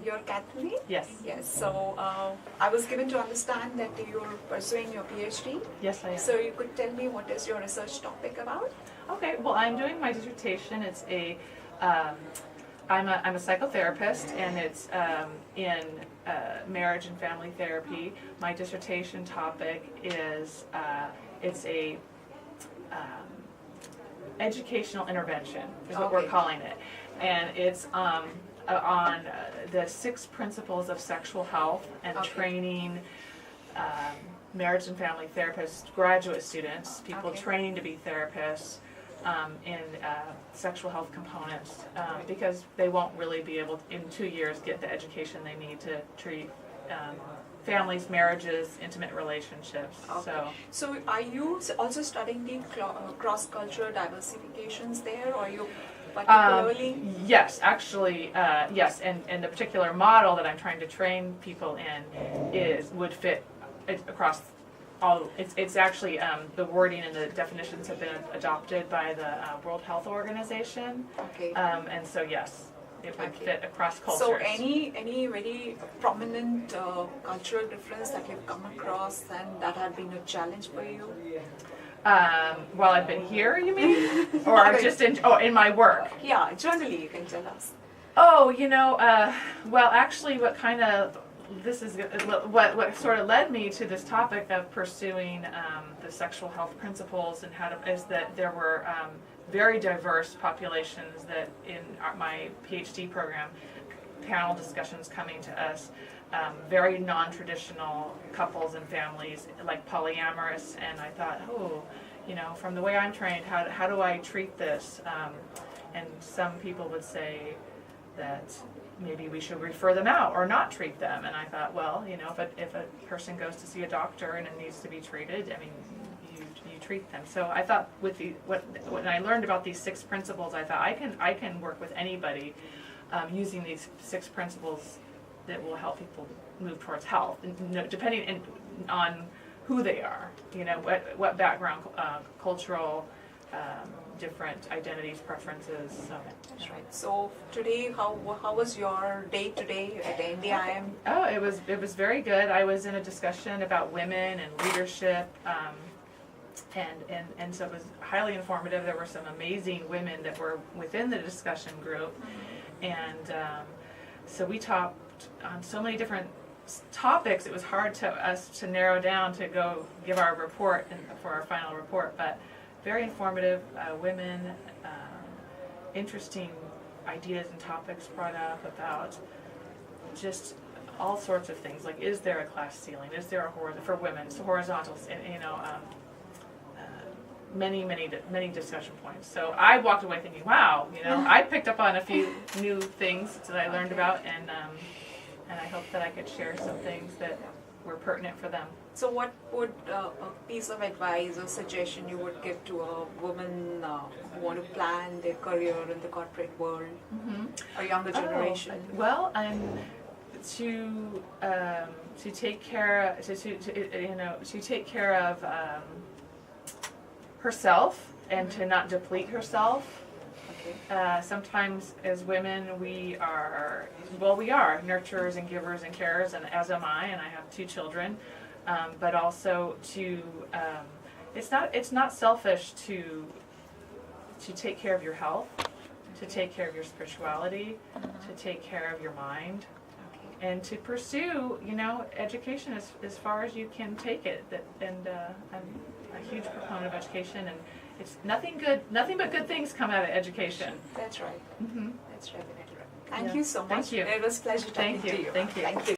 you're Kathleen? Yes. Yes. So I was given to understand that you're pursuing your PhD. Yes, I am. So you could tell me what is your research topic about? Okay. Well, I'm doing my dissertation. It's I'm a psychotherapist, and it's in marriage and family therapy. My dissertation topic is it's a educational intervention is what we're calling it, and it's on the 6 principles of sexual health and training marriage and family therapists, graduate students, people training to be therapists in sexual health components, because they won't really be able to, in 2 years, get the education they need to treat families, marriages, intimate relationships. So are you also studying the cross-cultural diversifications there, or are you particularly? Yes, actually, yes, and the particular model that I'm trying to train people in would fit across all. It's actually the wording and the definitions have been adopted by the World Health Organization. Okay. And so yes, it would fit across cultures. So any very prominent cultural difference that you've come across and that had been a challenge for you? While I've been here, you mean? Or just in my work? Yeah, generally you can tell us. Oh, well, actually what sort of led me to this topic of pursuing the sexual health principles and is that there were very diverse populations that in my PhD program, panel discussions coming to us, very non-traditional couples and families, like polyamorous, and I thought, from the way I'm trained, how do I treat this? And some people would say that maybe we should refer them out or not treat them, and I thought, well, if a person goes to see a doctor and it needs to be treated, I mean, you treat them. So I thought when I learned about these 6 principles, I thought I can work with anybody using these 6 principles that will help people move towards health, depending on who they are, what background, cultural, different identities, preferences. So. That's right. So today, how was your day today at NDIM? Oh, it was very good. I was in a discussion about women and leadership, and so it was highly informative. There were some amazing women that were within the discussion group, and so we talked on so many different topics. It was hard to us to narrow down to go give our report for our final report, but very informative. Women, interesting ideas and topics brought up about just all sorts of things, like is there a class ceiling? Is there for women? So horizontals, and many discussion points. So I walked away thinking, wow, I picked up on a few new things that I learned about, and I hope that I could share some things that were pertinent for them. So what would a piece of advice or suggestion you would give to a woman who want to plan their career in the corporate world, or younger generation? Well, to take care of herself and to not deplete herself. Sometimes as women we are nurturers and givers and carers, and as am I, and I have 2 children, but also it's not selfish to take care of your health, to take care of your spirituality, to take care of your mind, and to pursue education as far as you can take it. I'm a huge proponent of education, and it's nothing but good things come out of education. That's right. That's definitely right. Thank you so much. Thank you. It was a pleasure talking to you. Thank you.